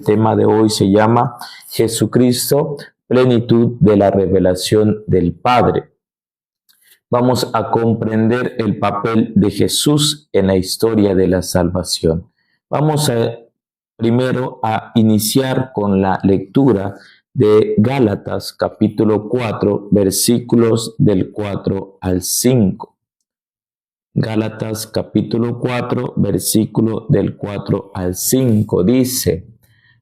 tema de hoy se llama Jesucristo, plenitud de la revelación del Padre. Vamos a comprender el papel de Jesús en la historia de la salvación. Vamos primero a iniciar con la lectura de Gálatas capítulo 4, versículos del 4 al 5. Gálatas capítulo 4, versículo del 4 al 5 dice: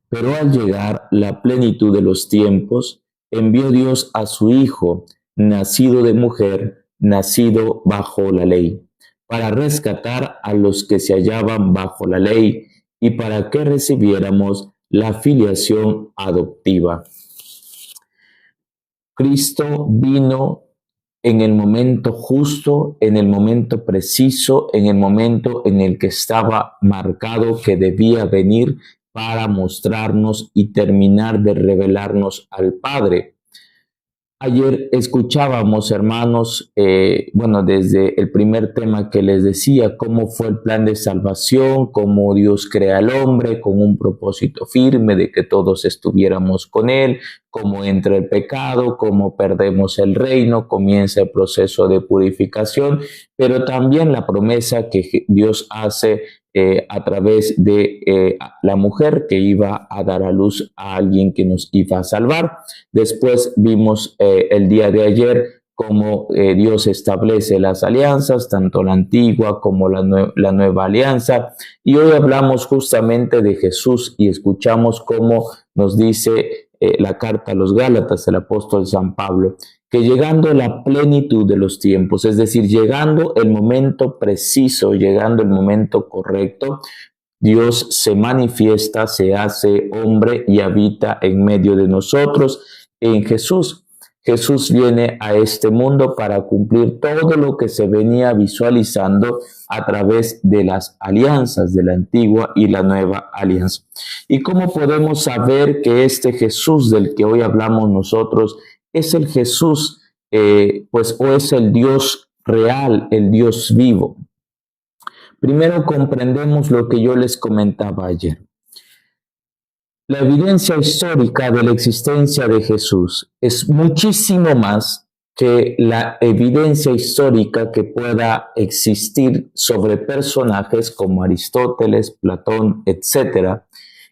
Pero al llegar la plenitud de los tiempos, envió Dios a su Hijo, nacido de mujer, nacido bajo la ley, para rescatar a los que se hallaban bajo la ley y para que recibiéramos la filiación adoptiva. Cristo vino en el momento justo, en el momento preciso, en el momento en el que estaba marcado que debía venir para mostrarnos y terminar de revelarnos al Padre. Ayer escuchábamos, hermanos, desde el primer tema que les decía, cómo fue el plan de salvación, cómo Dios crea al hombre con un propósito firme de que todos estuviéramos con Él, cómo entra el pecado, cómo perdemos el reino, comienza el proceso de purificación, pero también la promesa que Dios hace a través de la mujer que iba a dar a luz a alguien que nos iba a salvar. Después vimos el día de ayer cómo Dios establece las alianzas, tanto la antigua como la nueva alianza. Y hoy hablamos justamente de Jesús y escuchamos cómo nos dice la carta a los Gálatas, el apóstol San Pablo, que llegando la plenitud de los tiempos, es decir, llegando el momento preciso, llegando el momento correcto, Dios se manifiesta, se hace hombre y habita en medio de nosotros en Jesús. Jesús viene a este mundo para cumplir todo lo que se venía visualizando a través de las alianzas de la antigua y la nueva alianza. ¿Y cómo podemos saber que este Jesús del que hoy hablamos nosotros es el Jesús, o es el Dios real, el Dios vivo? Primero comprendemos lo que yo les comentaba ayer. La evidencia histórica de la existencia de Jesús es muchísimo más que la evidencia histórica que pueda existir sobre personajes como Aristóteles, Platón, etc.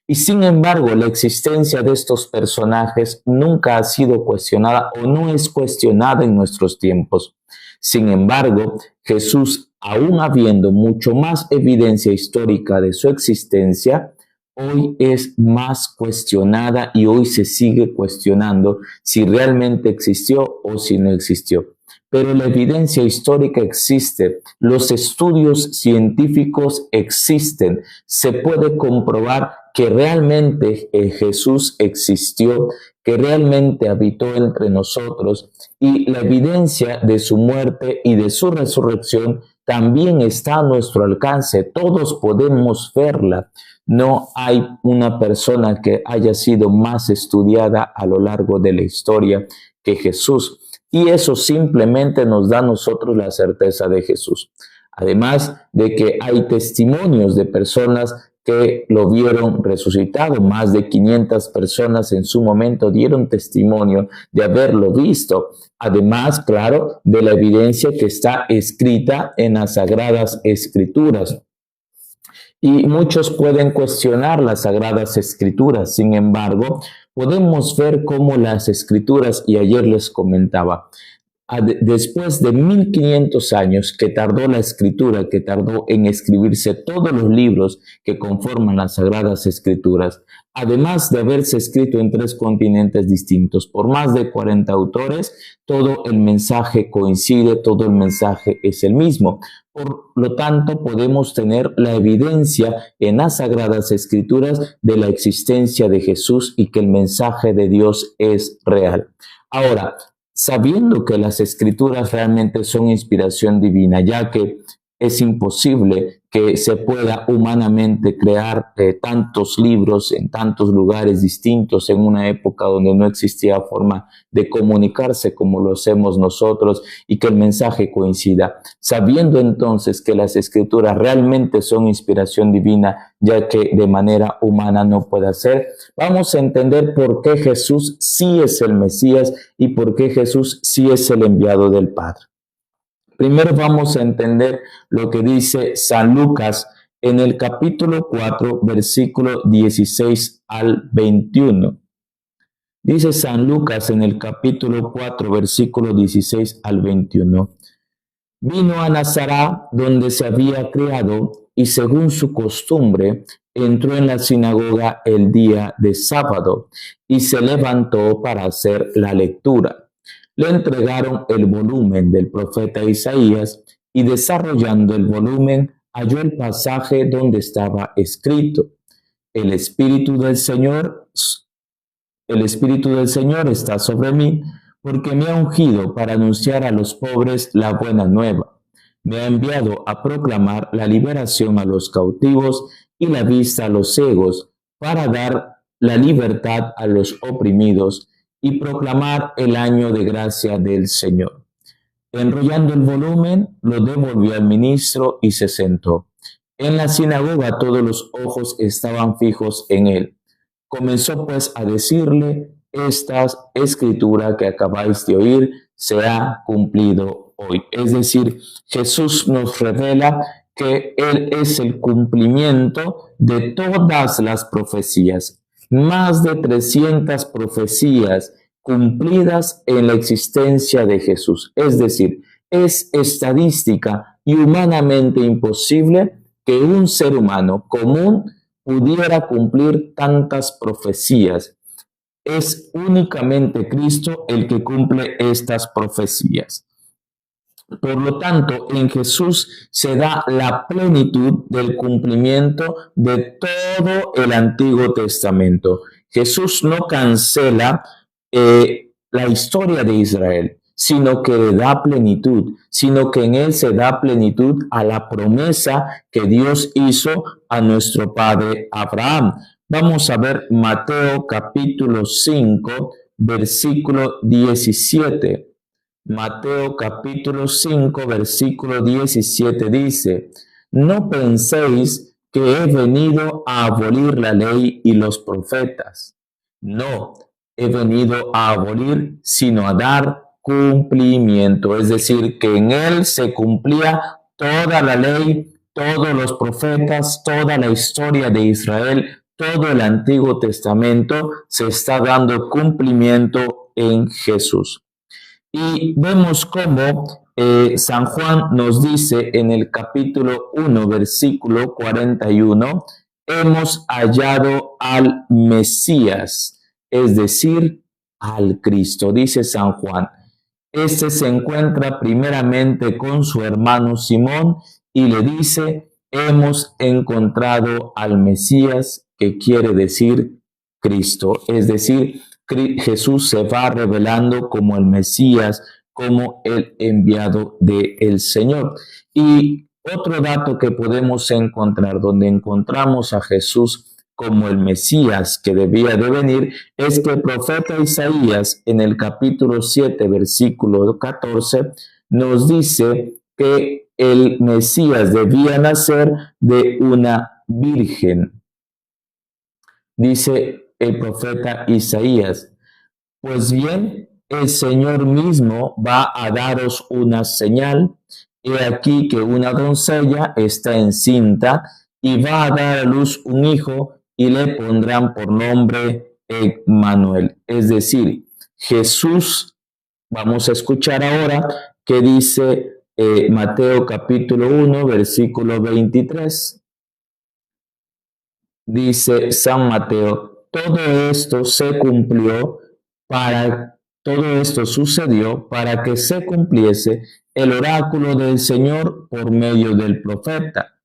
Y sin embargo, la existencia de estos personajes nunca ha sido cuestionada o no es cuestionada en nuestros tiempos. Sin embargo, Jesús, aún habiendo mucho más evidencia histórica de su existencia, hoy es más cuestionada y hoy se sigue cuestionando si realmente existió o si no existió. Pero la evidencia histórica existe, los estudios científicos existen, se puede comprobar que realmente Jesús existió, que realmente habitó entre nosotros, y la evidencia de su muerte y de su resurrección también está a nuestro alcance. Todos podemos verla. No hay una persona que haya sido más estudiada a lo largo de la historia que Jesús. Y eso simplemente nos da a nosotros la certeza de Jesús. Además de que hay testimonios de personas que lo vieron resucitado. Más de 500 personas en su momento dieron testimonio de haberlo visto. Además, claro, de la evidencia que está escrita en las Sagradas Escrituras. Y muchos pueden cuestionar las Sagradas Escrituras. Sin embargo, podemos ver cómo las Escrituras, y ayer les comentaba, después de 1500 años que tardó la escritura, que tardó en escribirse todos los libros que conforman las Sagradas Escrituras, además de haberse escrito en 3 continentes distintos por más de 40 autores, todo el mensaje coincide, todo el mensaje es el mismo. Por lo tanto, podemos tener la evidencia en las Sagradas Escrituras de la existencia de Jesús y que el mensaje de Dios es real. Ahora, sabiendo que las Escrituras realmente son inspiración divina, ya que es imposible que se pueda humanamente crear tantos libros en tantos lugares distintos en una época donde no existía forma de comunicarse como lo hacemos nosotros y que el mensaje coincida. Sabiendo entonces que las escrituras realmente son inspiración divina, ya que de manera humana no puede ser, vamos a entender por qué Jesús sí es el Mesías y por qué Jesús sí es el enviado del Padre. Primero vamos a entender lo que dice San Lucas en el capítulo 4, versículo 16 al 21. Dice San Lucas en el capítulo 4, versículo 16 al 21. Vino a Nazaret, donde se había criado, y según su costumbre, entró en la sinagoga el día de sábado y se levantó para hacer la lectura. Le entregaron el volumen del profeta Isaías y desarrollando el volumen halló el pasaje donde estaba escrito: El Espíritu del Señor está sobre mí, porque me ha ungido para anunciar a los pobres la buena nueva. Me ha enviado a proclamar la liberación a los cautivos y la vista a los ciegos, para dar la libertad a los oprimidos y proclamar el año de gracia del Señor. Enrollando el volumen, lo devolvió al ministro y se sentó. En la sinagoga todos los ojos estaban fijos en él. Comenzó pues a decirle: esta escritura que acabáis de oír se ha cumplido hoy. Es decir, Jesús nos revela que Él es el cumplimiento de todas las profecías. Más de 300 profecías cumplidas en la existencia de Jesús. Es decir, es estadística y humanamente imposible que un ser humano común pudiera cumplir tantas profecías. Es únicamente Cristo el que cumple estas profecías. Por lo tanto, en Jesús se da la plenitud del cumplimiento de todo el Antiguo Testamento. Jesús no cancela la historia de Israel, sino que le da plenitud, sino que en él se da plenitud a la promesa que Dios hizo a nuestro padre Abraham. Vamos a ver Mateo capítulo 5, versículo 17. Mateo capítulo 5, versículo 17 dice: No penséis que he venido a abolir la ley y los profetas. No, he venido a abolir, sino a dar cumplimiento. Es decir, que en él se cumplía toda la ley, todos los profetas, toda la historia de Israel, todo el Antiguo Testamento se está dando cumplimiento en Jesús. Y vemos cómo San Juan nos dice en el capítulo 1, versículo 41, hemos hallado al Mesías, es decir, al Cristo. Dice San Juan, este se encuentra primeramente con su hermano Simón y le dice: hemos encontrado al Mesías, que quiere decir Cristo. Es decir, Jesús se va revelando como el Mesías, como el enviado del Señor. Y otro dato que podemos encontrar, donde encontramos a Jesús como el Mesías que debía de venir, es que el profeta Isaías en el capítulo 7, versículo 14, nos dice que el Mesías debía nacer de una virgen. Dice el profeta Isaías: pues bien, el Señor mismo va a daros una señal. He aquí que una doncella está encinta y va a dar a luz un hijo y le pondrán por nombre Emmanuel. Es decir, Jesús, vamos a escuchar ahora que dice Mateo capítulo 1, versículo 23. Dice San Mateo: todo esto sucedió para que se cumpliese el oráculo del Señor por medio del profeta.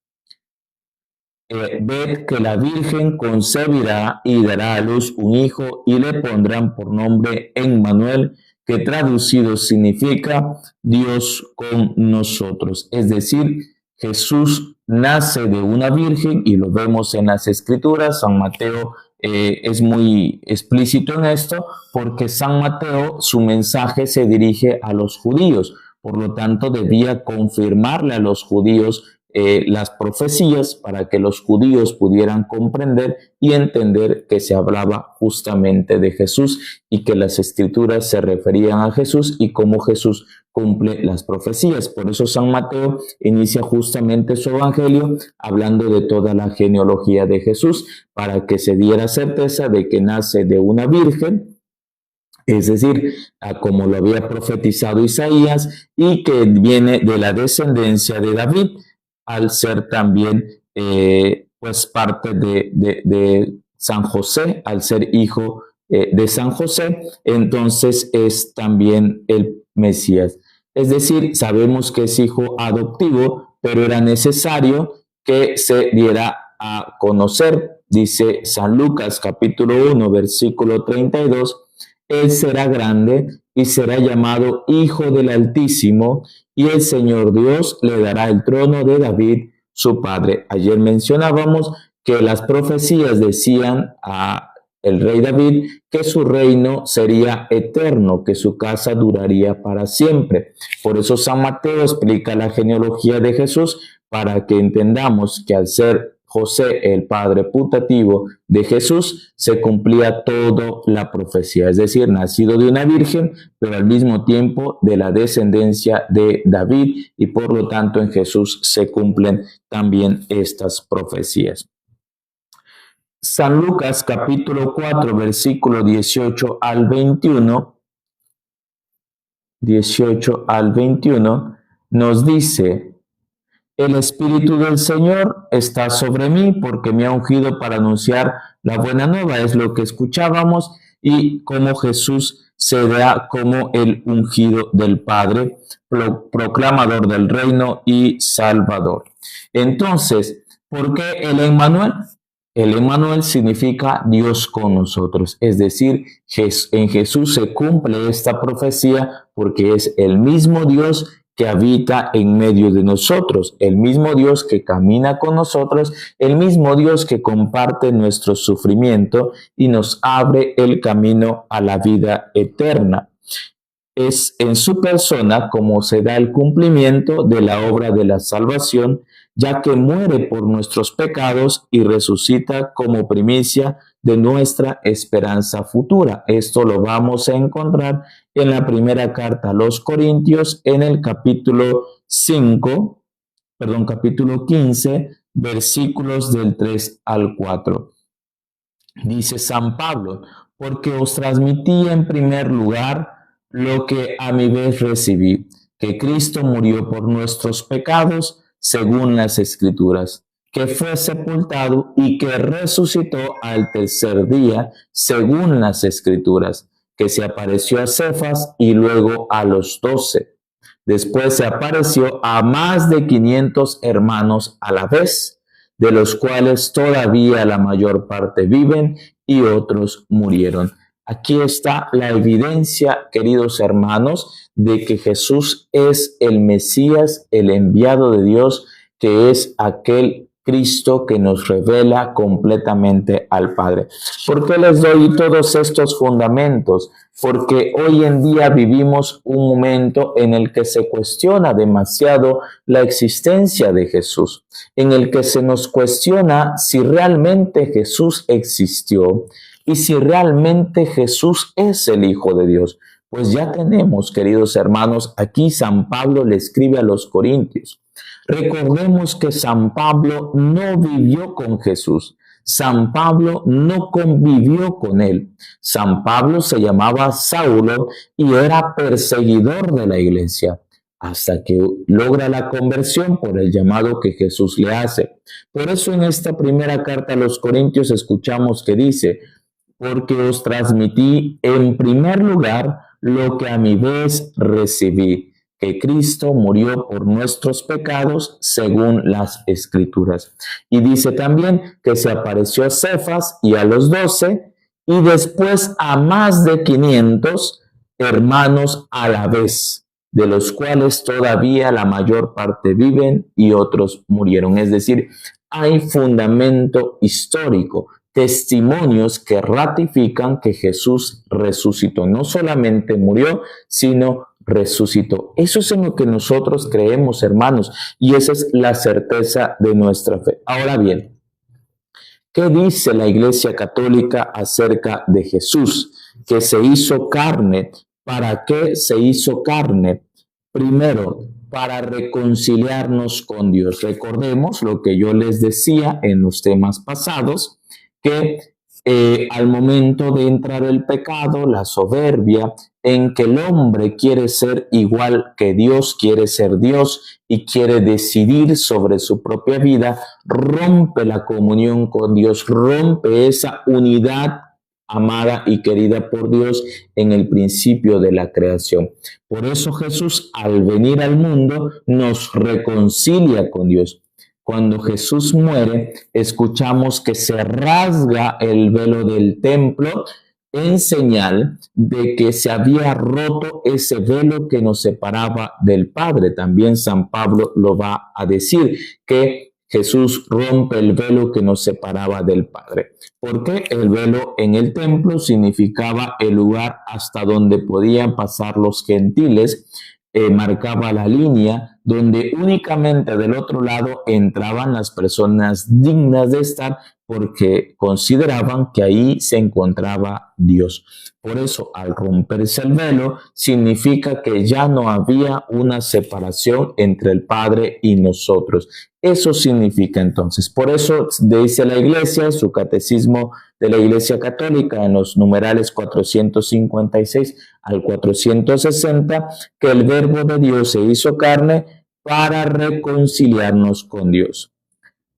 Ved que la Virgen concebirá y dará a luz un hijo y le pondrán por nombre Emmanuel, que traducido significa Dios con nosotros. Es decir, Jesús nace de una virgen y lo vemos en las Escrituras. San Mateo es muy explícito en esto porque San Mateo, su mensaje se dirige a los judíos. Por lo tanto, debía confirmarle a los judíos las profecías para que los judíos pudieran comprender y entender que se hablaba justamente de Jesús y que las escrituras se referían a Jesús y cómo Jesús cumple las profecías. Por eso San Mateo inicia justamente su evangelio hablando de toda la genealogía de Jesús para que se diera certeza de que nace de una virgen, es decir, como lo había profetizado Isaías, y que viene de la descendencia de David, al ser también pues parte de San José, al ser hijo de San José, entonces es también el Mesías. Es decir, sabemos que es hijo adoptivo, pero era necesario que se diera a conocer, dice San Lucas capítulo 1, versículo 32, él será grande y será llamado Hijo del Altísimo, y el Señor Dios le dará el trono de David, su padre. Ayer mencionábamos que las profecías decían a el rey David que su reino sería eterno, que su casa duraría para siempre. Por eso San Mateo explica la genealogía de Jesús para que entendamos que al ser José, el padre putativo de Jesús, se cumplía toda la profecía, es decir, nacido de una virgen, pero al mismo tiempo de la descendencia de David, y por lo tanto en Jesús se cumplen también estas profecías. San Lucas capítulo 4, versículo 18 al 21, nos dice: el Espíritu del Señor está sobre mí porque me ha ungido para anunciar la buena nueva. Es lo que escuchábamos, y cómo Jesús se da como el ungido del Padre, proclamador del reino y salvador. Entonces, ¿por qué el Emmanuel? El Emmanuel significa Dios con nosotros, es decir, en Jesús se cumple esta profecía porque es el mismo Dios que habita en medio de nosotros, el mismo Dios que camina con nosotros, el mismo Dios que comparte nuestro sufrimiento y nos abre el camino a la vida eterna. Es en su persona como se da el cumplimiento de la obra de la salvación, ya que muere por nuestros pecados y resucita como primicia de nuestra esperanza futura. Esto lo vamos a encontrar en la primera carta a los Corintios, en el capítulo 15, versículos del 3 al 4. Dice San Pablo: porque os transmití en primer lugar lo que a mi vez recibí, que Cristo murió por nuestros pecados según las Escrituras, que fue sepultado y que resucitó al tercer día según las Escrituras, que se apareció a Cefas y luego a los 12. Después se apareció a más de 500 hermanos a la vez, de los cuales todavía la mayor parte viven y otros murieron. Aquí está la evidencia, queridos hermanos, de que Jesús es el Mesías, el enviado de Dios, que es aquel Cristo que nos revela completamente al Padre. ¿Por qué les doy todos estos fundamentos? Porque hoy en día vivimos un momento en el que se cuestiona demasiado la existencia de Jesús, en el que se nos cuestiona si realmente Jesús existió y si realmente Jesús es el Hijo de Dios. Pues ya tenemos, queridos hermanos, aquí San Pablo le escribe a los Corintios. Recordemos que San Pablo no vivió con Jesús. San Pablo no convivió con él. San Pablo se llamaba Saulo y era perseguidor de la iglesia, hasta que logra la conversión por el llamado que Jesús le hace. Por eso en esta primera carta a los Corintios escuchamos que dice: porque os transmití en primer lugar lo que a mi vez recibí, que Cristo murió por nuestros pecados según las Escrituras. Y dice también que se apareció a Cefas y a los 12, y después a más de 500 hermanos a la vez. de los cuales todavía la mayor parte viven y otros murieron. Es decir, hay fundamento histórico, testimonios que ratifican que Jesús resucitó. No solamente murió, sino resucitó. Eso es en lo que nosotros creemos, hermanos, y esa es la certeza de nuestra fe. Ahora bien, ¿qué dice la Iglesia Católica acerca de Jesús, que se hizo carne? ¿Para qué se hizo carne? Primero, para reconciliarnos con Dios. Recordemos lo que yo les decía en los temas pasados, que al momento de entrar el pecado, la soberbia, en que el hombre quiere ser igual que Dios, quiere ser Dios y quiere decidir sobre su propia vida, rompe la comunión con Dios, rompe esa unidad amada y querida por Dios en el principio de la creación. Por eso Jesús, al venir al mundo, nos reconcilia con Dios. Cuando Jesús muere, escuchamos que se rasga el velo del templo en señal de que se había roto ese velo que nos separaba del Padre. También San Pablo lo va a decir, que Jesús rompe el velo que nos separaba del Padre. Porque el velo en el templo significaba el lugar hasta donde podían pasar los gentiles, marcaba la línea donde únicamente del otro lado entraban las personas dignas de estar, porque consideraban que ahí se encontraba Dios. Por eso, al romperse el velo, significa que ya no había una separación entre el Padre y nosotros. Eso significa entonces. Por eso dice la Iglesia, su catecismo de la Iglesia Católica, en los numerales 456 al 460, que el Verbo de Dios se hizo carne para reconciliarnos con Dios,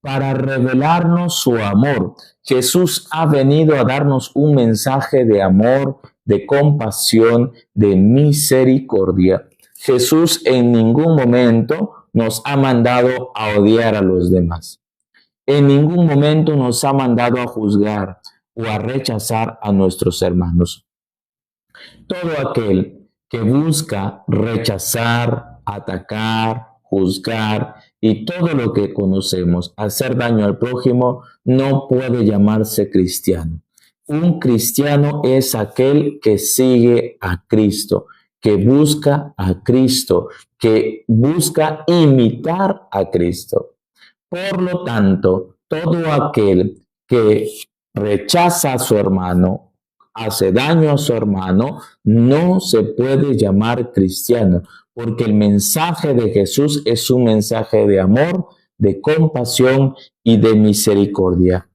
para revelarnos su amor. Jesús ha venido a darnos un mensaje de amor, de compasión, de misericordia. Jesús en ningún momento nos ha mandado a odiar a los demás. En ningún momento nos ha mandado a juzgar o a rechazar a nuestros hermanos. Todo aquel que busca rechazar, atacar, juzgar y todo lo que conocemos, hacer daño al prójimo, no puede llamarse cristiano. Un cristiano es aquel que sigue a Cristo, que busca a Cristo, que busca imitar a Cristo. Por lo tanto, todo aquel que rechaza a su hermano, hace daño a su hermano, no se puede llamar cristiano, porque el mensaje de Jesús es un mensaje de amor, de compasión y de misericordia.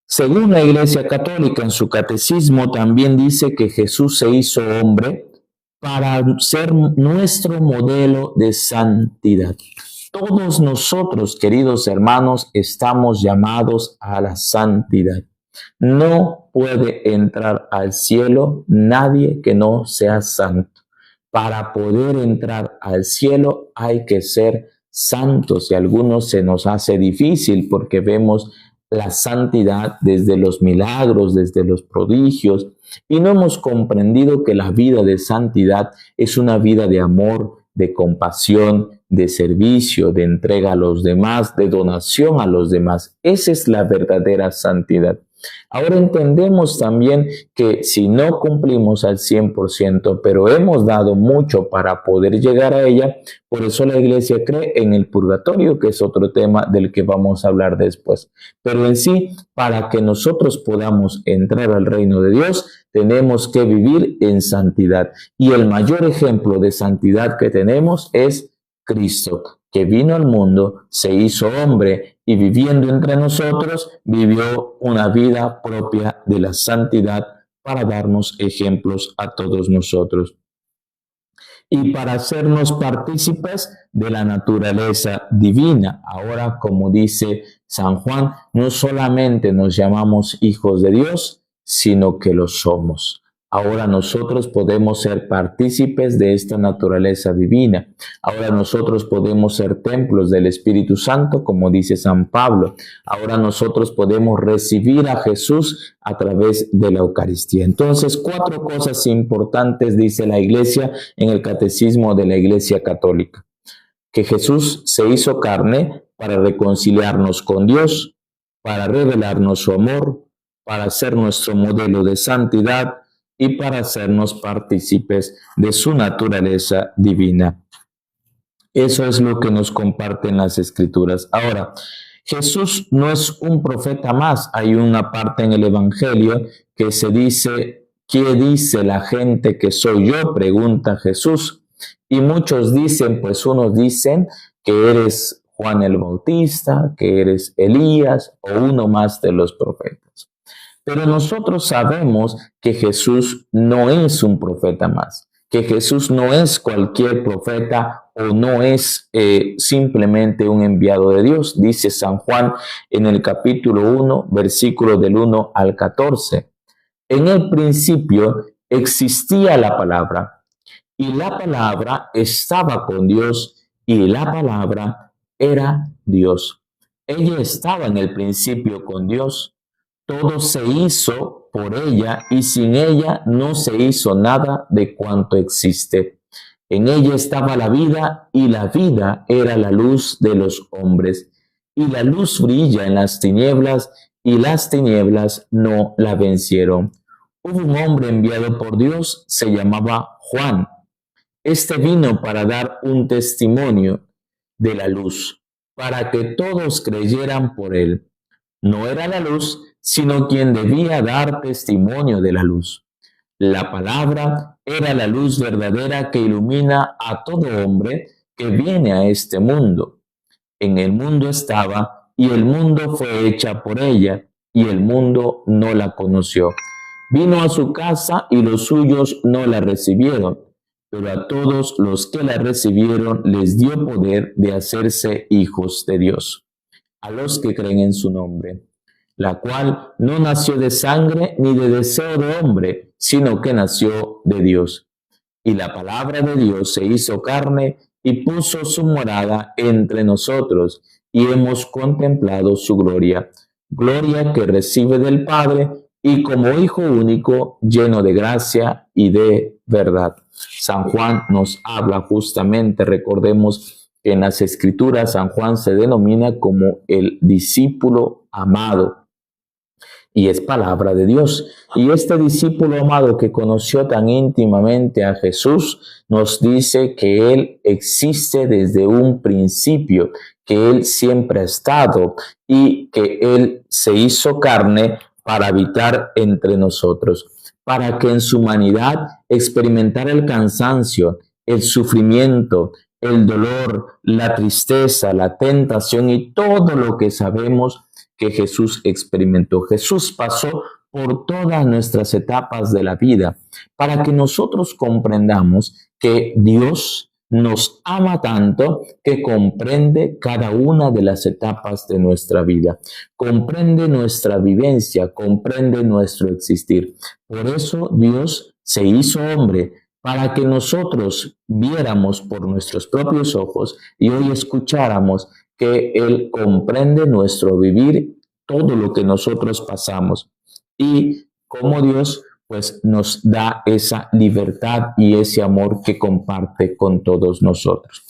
Según la Iglesia Católica, en su catecismo también dice que Jesús se hizo hombre para ser nuestro modelo de santidad. Todos nosotros, queridos hermanos, estamos llamados a la santidad. No puede entrar al cielo nadie que no sea santo. Para poder entrar al cielo hay que ser santos, y a algunos se nos hace difícil porque vemos la santidad desde los milagros, desde los prodigios, y no hemos comprendido que la vida de santidad es una vida de amor, de compasión, de servicio, de entrega a los demás, de donación a los demás. Esa es la verdadera santidad. Ahora entendemos también que si no cumplimos al 100%, pero hemos dado mucho para poder llegar a ella, por eso la Iglesia cree en el purgatorio, que es otro tema del que vamos a hablar después. Pero en sí, para que nosotros podamos entrar al reino de Dios, tenemos que vivir en santidad. Y el mayor ejemplo de santidad que tenemos es Cristo, que vino al mundo, se hizo hombre y viviendo entre nosotros, vivió una vida propia de la santidad para darnos ejemplos a todos nosotros. Y para hacernos partícipes de la naturaleza divina. Ahora, como dice San Juan, no solamente nos llamamos hijos de Dios, sino que lo somos. Ahora nosotros podemos ser partícipes de esta naturaleza divina. Ahora nosotros podemos ser templos del Espíritu Santo, como dice San Pablo. Ahora nosotros podemos recibir a Jesús a través de la Eucaristía. Entonces, 4 cosas importantes dice la Iglesia en el Catecismo de la Iglesia Católica. Que Jesús se hizo carne para reconciliarnos con Dios, para revelarnos su amor, para ser nuestro modelo de santidad y para hacernos partícipes de su naturaleza divina. Eso es lo que nos comparten las Escrituras. Ahora, Jesús no es un profeta más. Hay una parte en el Evangelio que se dice, ¿qué dice la gente que soy yo?, pregunta Jesús. Y muchos dicen, pues unos dicen que eres Juan el Bautista, que eres Elías o uno más de los profetas. Pero nosotros sabemos que Jesús no es un profeta más, que Jesús no es cualquier profeta o no es simplemente un enviado de Dios. Dice San Juan en el capítulo 1, versículo del 1 al 14. En el principio existía la palabra, y la palabra estaba con Dios, y la palabra era Dios. Ella estaba en el principio con Dios. Todo se hizo por ella, y sin ella no se hizo nada de cuanto existe. En ella estaba la vida, y la vida era la luz de los hombres. Y la luz brilla en las tinieblas, y las tinieblas no la vencieron. Hubo un hombre enviado por Dios, se llamaba Juan. Este vino para dar un testimonio de la luz, para que todos creyeran por él. No era la luz, sino quien debía dar testimonio de la luz. La palabra era la luz verdadera que ilumina a todo hombre que viene a este mundo. En el mundo estaba, y el mundo fue hecha por ella, y el mundo no la conoció. Vino a su casa, y los suyos no la recibieron, pero a todos los que la recibieron les dio poder de hacerse hijos de Dios, a los que creen en su nombre, la cual no nació de sangre ni de deseo de hombre, sino que nació de Dios. Y la palabra de Dios se hizo carne y puso su morada entre nosotros, y hemos contemplado su gloria, gloria que recibe del Padre, y como Hijo único, lleno de gracia y de verdad. San Juan nos habla justamente, recordemos que en las Escrituras San Juan se denomina como el discípulo amado, y es palabra de Dios. Y este discípulo amado que conoció tan íntimamente a Jesús nos dice que Él existe desde un principio, que Él siempre ha estado y que Él se hizo carne para habitar entre nosotros, para que en su humanidad experimentara el cansancio, el sufrimiento, el dolor, la tristeza, la tentación y todo lo que sabemos que Jesús experimentó. Jesús pasó por todas nuestras etapas de la vida para que nosotros comprendamos que Dios nos ama tanto que comprende cada una de las etapas de nuestra vida, comprende nuestra vivencia, comprende nuestro existir. Por eso Dios se hizo hombre, para que nosotros viéramos por nuestros propios ojos y hoy escucháramos que Él comprende nuestro vivir, todo lo que nosotros pasamos, y como Dios pues nos da esa libertad y ese amor que comparte con todos nosotros.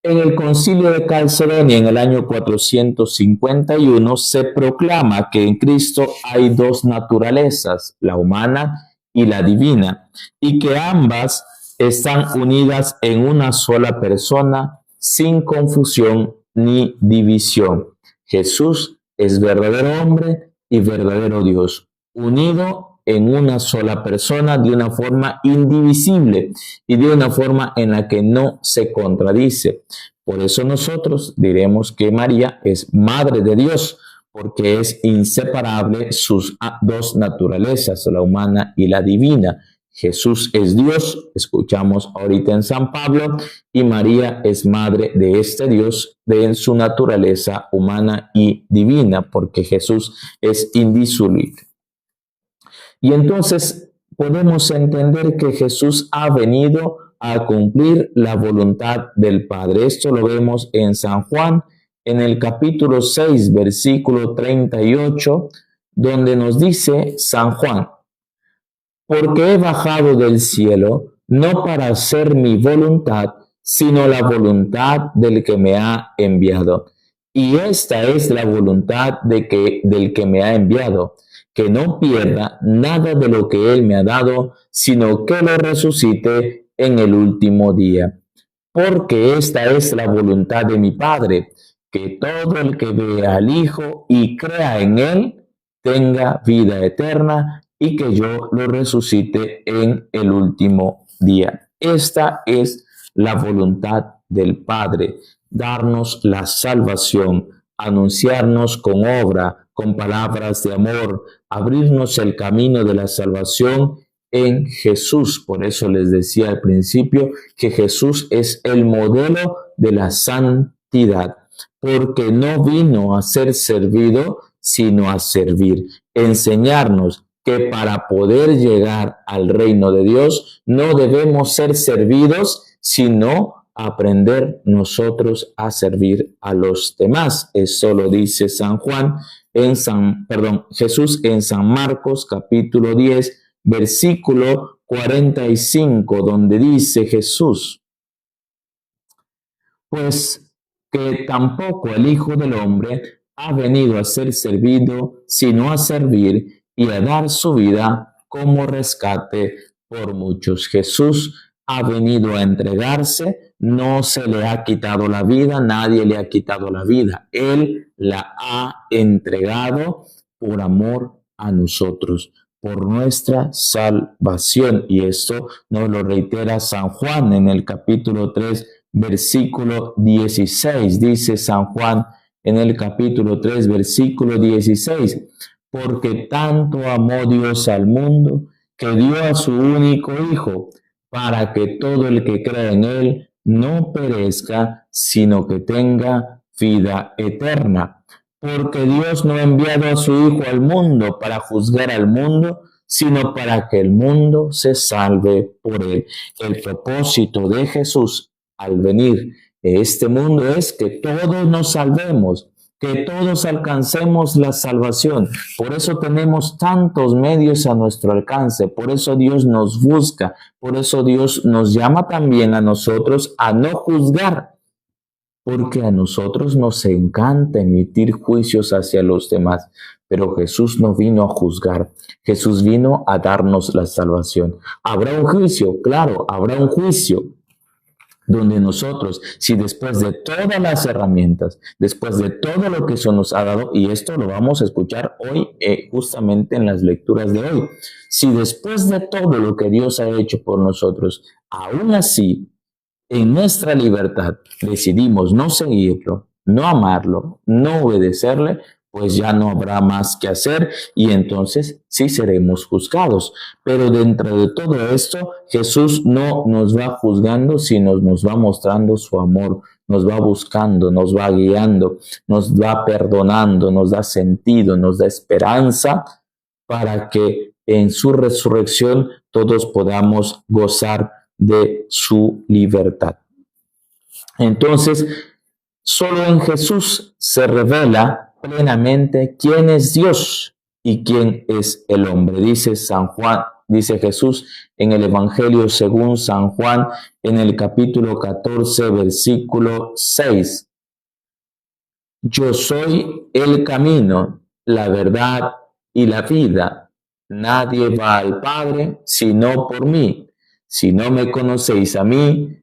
En el Concilio de Calcedonia, en el año 451, se proclama que en Cristo hay 2 naturalezas, la humana y la divina, y que ambas están unidas en una sola persona, sin confusión ni división. Jesús es verdadero hombre y verdadero Dios, unido en una sola persona de una forma indivisible y de una forma en la que no se contradice. Por eso nosotros diremos que María es Madre de Dios, porque es inseparable sus 2 naturalezas, la humana y la divina. Jesús es Dios, escuchamos ahorita en San Pablo, y María es madre de este Dios, de su naturaleza humana y divina, porque Jesús es indisoluble. Y entonces podemos entender que Jesús ha venido a cumplir la voluntad del Padre. Esto lo vemos en San Juan, en el capítulo 6, versículo 38, donde nos dice San Juan: porque he bajado del cielo no para hacer mi voluntad, sino la voluntad del que me ha enviado. Y esta es la voluntad del que me ha enviado, que no pierda nada de lo que él me ha dado, sino que lo resucite en el último día. Porque esta es la voluntad de mi Padre, que todo el que vea al Hijo y crea en él tenga vida eterna, y que yo lo resucite en el último día. Esta es la voluntad del Padre, darnos la salvación, anunciarnos con obra, con palabras de amor, abrirnos el camino de la salvación en Jesús. Por eso les decía al principio que Jesús es el modelo de la santidad, porque no vino a ser servido, sino a servir, enseñarnos que para poder llegar al reino de Dios no debemos ser servidos, sino aprender nosotros a servir a los demás. Eso lo dice Jesús en San Marcos capítulo 10, versículo 45, donde dice Jesús: pues que tampoco el Hijo del Hombre ha venido a ser servido, sino a servir y a dar su vida como rescate por muchos. Jesús ha venido a entregarse, no se le ha quitado la vida, nadie le ha quitado la vida. Él la ha entregado por amor a nosotros, por nuestra salvación. Y esto nos lo reitera San Juan en el capítulo 3, versículo 16. Dice San Juan en el capítulo 3, versículo 16: porque tanto amó Dios al mundo, que dio a su único Hijo, para que todo el que crea en él no perezca, sino que tenga vida eterna. Porque Dios no ha enviado a su Hijo al mundo para juzgar al mundo, sino para que el mundo se salve por él. El propósito de Jesús al venir a este mundo es que todos nos salvemos, que todos alcancemos la salvación. Por eso tenemos tantos medios a nuestro alcance, por eso Dios nos busca, por eso Dios nos llama también a nosotros a no juzgar, porque a nosotros nos encanta emitir juicios hacia los demás, pero Jesús no vino a juzgar, Jesús vino a darnos la salvación. ¿Habrá un juicio? Claro, habrá un juicio donde nosotros, si después de todas las herramientas, después de todo lo que eso nos ha dado, y esto lo vamos a escuchar hoy justamente en las lecturas de hoy, si después de todo lo que Dios ha hecho por nosotros, aún así, en nuestra libertad decidimos no seguirlo, no amarlo, no obedecerle, pues ya no habrá más que hacer y entonces sí seremos juzgados. Pero dentro de todo esto, Jesús no nos va juzgando, sino nos va mostrando su amor, nos va buscando, nos va guiando, nos va perdonando, nos da sentido, nos da esperanza para que en su resurrección todos podamos gozar de su libertad. Entonces, solo en Jesús se revela plenamente quién es Dios y quién es el hombre. Dice San Juan, dice Jesús en el Evangelio según San Juan, en el capítulo 14, versículo 6. Yo soy el camino, la verdad y la vida. Nadie va al Padre sino por mí. Si no me conocéis a mí,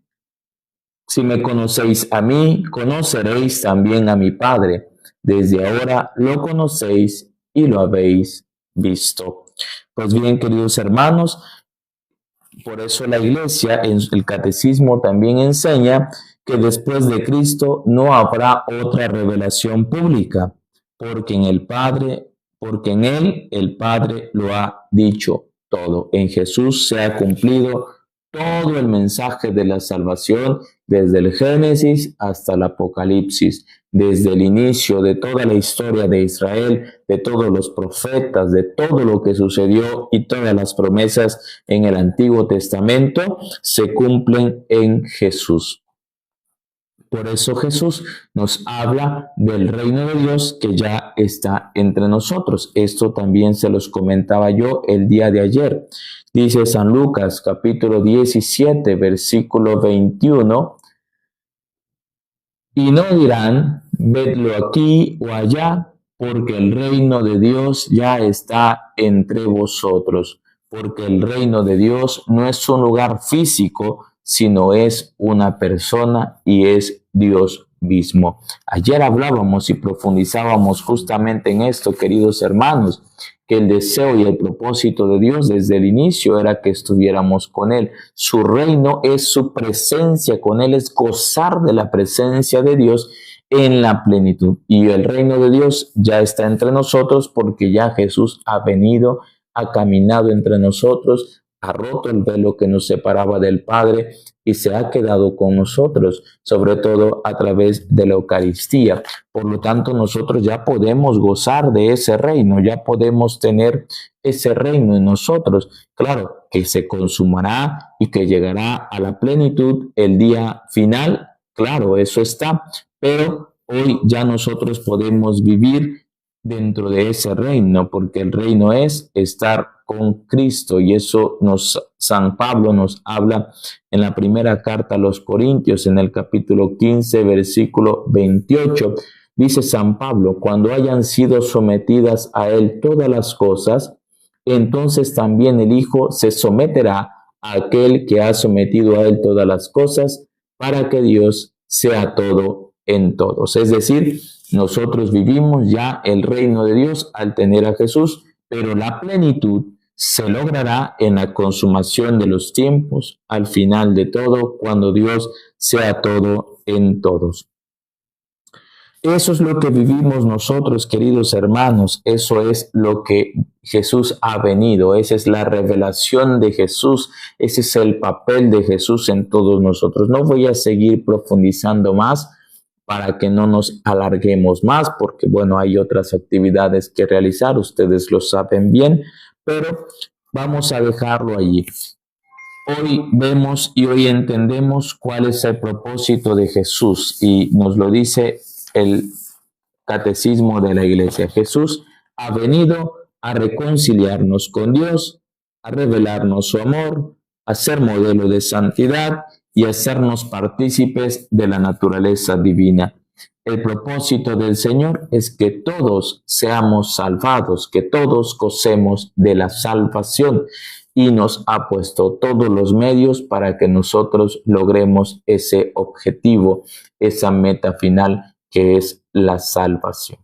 si me conocéis a mí, conoceréis también a mi Padre. Desde ahora lo conocéis y lo habéis visto. Pues bien, queridos hermanos, por eso la Iglesia en el Catecismo también enseña que después de Cristo no habrá otra revelación pública, porque en Él el Padre lo ha dicho todo. En Jesús se ha cumplido todo el mensaje de la salvación desde el Génesis hasta el Apocalipsis, desde el inicio de toda la historia de Israel, de todos los profetas, de todo lo que sucedió y todas las promesas en el Antiguo Testamento se cumplen en Jesús. Por eso Jesús nos habla del reino de Dios que ya está entre nosotros. Esto también se los comentaba yo el día de ayer. Dice San Lucas capítulo 17, versículo 21, y no dirán, vedlo aquí o allá, porque el reino de Dios ya está entre vosotros. Porque el reino de Dios no es un lugar físico, sino es una persona y es Dios mismo. Ayer hablábamos y profundizábamos justamente en esto, queridos hermanos, que el deseo y el propósito de Dios desde el inicio era que estuviéramos con Él. Su reino es su presencia con Él, es gozar de la presencia de Dios en la plenitud. Y el reino de Dios ya está entre nosotros porque ya Jesús ha venido, ha caminado entre nosotros, ha roto el velo que nos separaba del Padre y se ha quedado con nosotros, sobre todo a través de la Eucaristía. Por lo tanto, nosotros ya podemos gozar de ese reino, ya podemos tener ese reino en nosotros. Claro, que se consumará y que llegará a la plenitud el día final, claro, eso está, pero hoy ya nosotros podemos vivir dentro de ese reino, porque el reino es estar con Cristo y eso San Pablo nos habla en la primera carta a los Corintios, en el capítulo 15, versículo 28. Dice San Pablo, cuando hayan sido sometidas a él todas las cosas, entonces también el Hijo se someterá a aquel que ha sometido a él todas las cosas, para que Dios sea todo en todos. Es decir, nosotros vivimos ya el reino de Dios al tener a Jesús, pero la plenitud se logrará en la consumación de los tiempos, al final de todo, cuando Dios sea todo en todos. Eso es lo que vivimos nosotros, queridos hermanos. Eso es lo que Jesús ha venido. Esa es la revelación de Jesús. Ese es el papel de Jesús en todos nosotros. No voy a seguir profundizando más para que no nos alarguemos más, porque bueno, hay otras actividades que realizar, ustedes lo saben bien, pero vamos a dejarlo allí. Hoy vemos y hoy entendemos cuál es el propósito de Jesús y nos lo dice el Catecismo de la Iglesia. Jesús ha venido a reconciliarnos con Dios, a revelarnos su amor, a ser modelo de santidad y hacernos partícipes de la naturaleza divina. El propósito del Señor es que todos seamos salvados, que todos gocemos de la salvación y nos ha puesto todos los medios para que nosotros logremos ese objetivo, esa meta final que es la salvación.